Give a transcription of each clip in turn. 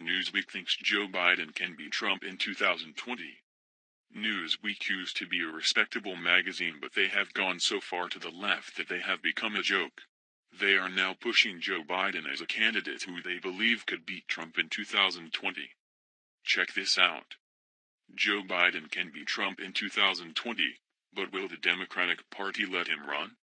Newsweek thinks Joe Biden can beat Trump in 2020. Newsweek used to be a respectable magazine, but they have gone so far to the left that they have become a joke. They are now pushing Joe Biden as a candidate who they believe could beat Trump in 2020. Check this out. Joe Biden can beat Trump in 2020, but will the Democratic Party let him run?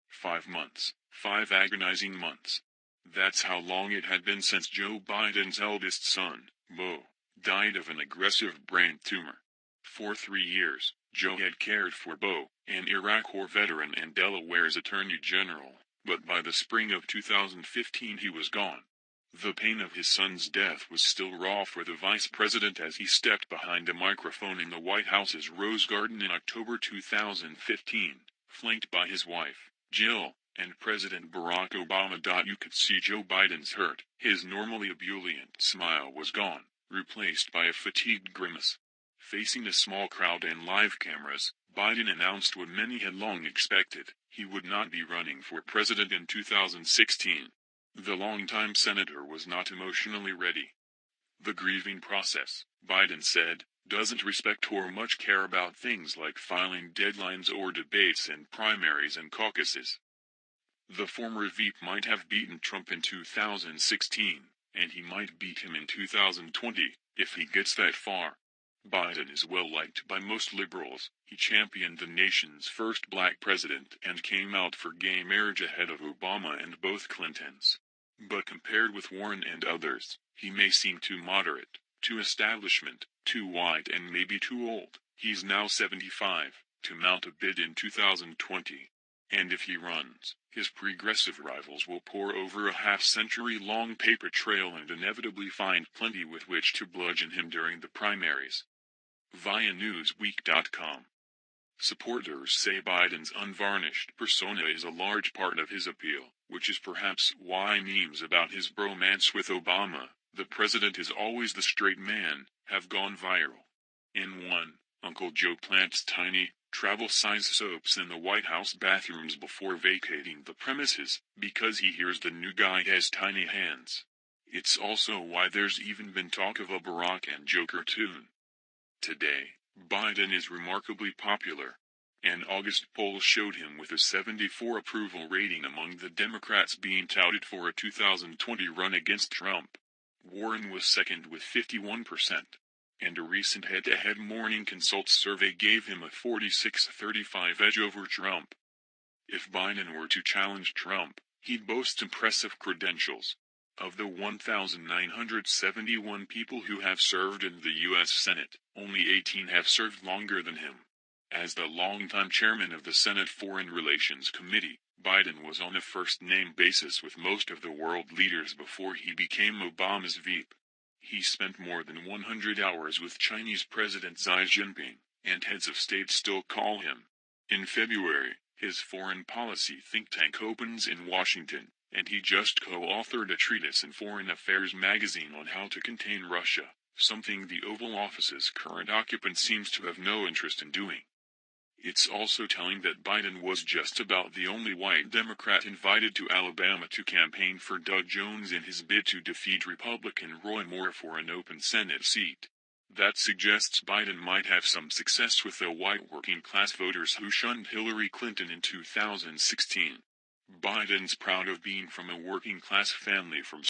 5 months, 5 agonizing months. That's how long it had been since Joe Biden's eldest son, Beau, died of an aggressive brain tumor. For 3 years, Joe had cared for Beau, an Iraq War veteran and Delaware's Attorney General, but by the spring of 2015 he was gone. The pain of his son's death was still raw for the vice president as he stepped behind a microphone in the White House's Rose Garden in October 2015, flanked by his wife, Jill, and President Barack Obama. You could see Joe Biden's hurt. His normally ebullient smile was gone, replaced by a fatigued grimace. Facing a small crowd and live cameras, Biden announced what many had long expected: he would not be running for president in 2016. The longtime senator was not emotionally ready. The grieving process, Biden said, doesn't respect or much care about things like filing deadlines or debates and primaries and caucuses. The former VP might have beaten Trump in 2016, and he might beat him in 2020, if he gets that far. Biden is well liked by most liberals. He championed the nation's first black president and came out for gay marriage ahead of Obama and both Clintons. But compared with Warren and others, he may seem too moderate, too establishment, too white, and maybe too old. He's now 75, to mount a bid in 2020. And if he runs, his progressive rivals will pore over a half-century-long paper trail and inevitably find plenty with which to bludgeon him during the primaries. Via Newsweek.com. Supporters say Biden's unvarnished persona is a large part of his appeal, which is perhaps why memes about his bromance with Obama, "the president is always the straight man," have gone viral. In one, Uncle Joe plants tiny, travel-size soaps in the White House bathrooms before vacating the premises, because he hears the new guy has tiny hands. It's also why there's even been talk of a Barack and Joe cartoon. Today, Biden is remarkably popular. An August poll showed him with a 74 approval rating among the Democrats being touted for a 2020 run against Trump. Warren was second with 51%. And a recent head-to-head Morning Consult survey gave him a 46-35 edge over Trump. If Biden were to challenge Trump, he'd boast impressive credentials. Of the 1,971 people who have served in the U.S. Senate, only 18 have served longer than him. As the longtime chairman of the Senate Foreign Relations Committee, Biden was on a first-name basis with most of the world leaders before he became Obama's VP. He spent more than 100 hours with Chinese President Xi Jinping, and heads of state still call him. In February, his foreign policy think tank opens in Washington, and he just co-authored a treatise in Foreign Affairs magazine on how to contain Russia, something the Oval Office's current occupant seems to have no interest in doing. It's also telling that Biden was just about the only white Democrat invited to Alabama to campaign for Doug Jones in his bid to defeat Republican Roy Moore for an open Senate seat. That suggests Biden might have some success with the white working-class voters who shunned Hillary Clinton in 2016. Biden's proud of being from a working-class family from